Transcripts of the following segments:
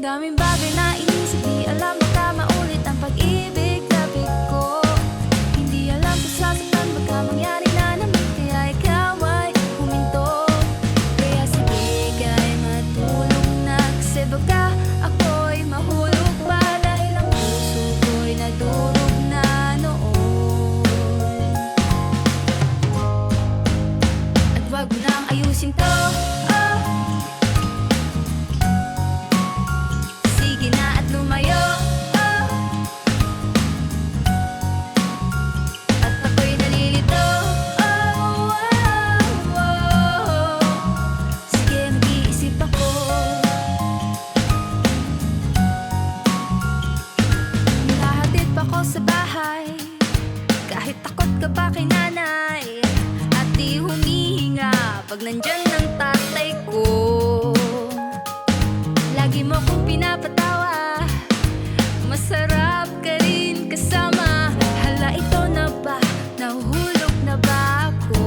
daming bagay na inisip, di alam baka maulit ang pag-ibig na bigo. Hindi alam kung sasaktan, baka mangyari na naman, kaya ikaw ay huminto. Kaya sige, ka'y matulog na, kasi baka ako'y mahulog pa, dahil ang puso ko'y nadurog na noon. At wag mo nang ayusin to, oh. Sige na at lumayo, oh. At ako'y nalilito, oh, oh, oh. Sige, mag-iisip ako. Nahatid pa ko sa bahay, kahit takot ka pa kay nanay, at di humihinga pag nandyan ang tatay ko. Lagi mo kong pinapatawa, masarap ka rin kasama. Hala, ito na ba? Nahuhulog na ba ako?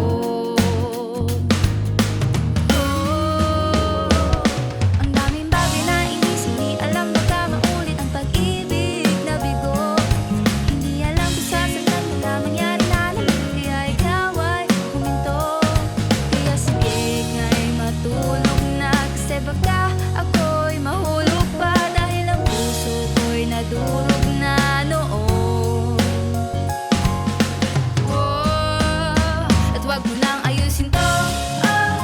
Oh, ang daming bagay na inisip, di alam baka maulit ang pag-ibig na bigo. Hindi alam kung sasaktan, baka mangyari na naman, kaya ikaw ay huminto. Kaya sige, ka'y matulog na, kasi baka ako'y mahulog pa, dahil ang puso ko'y nadurog na noon. Oh, at wag mo nang ayusin to, oh.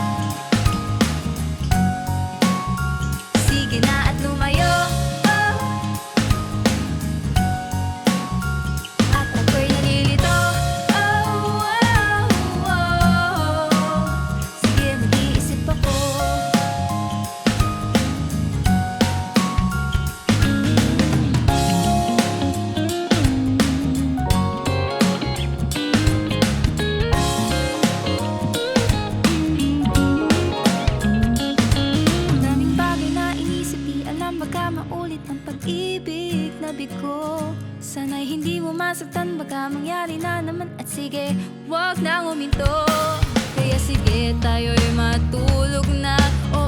Sige na at lumayo, oh. At ako'y nalilito, oh, oh, oh. Sige, mag-iisip ako. Daming bagay na inisip, di alam baka maulit ang pag-ibig na bigo. Sana'y hindi mo masaktan, baka mangyari na naman, at sige, wag nang huminto. Kaya sige, tayo'y matulog na, oh.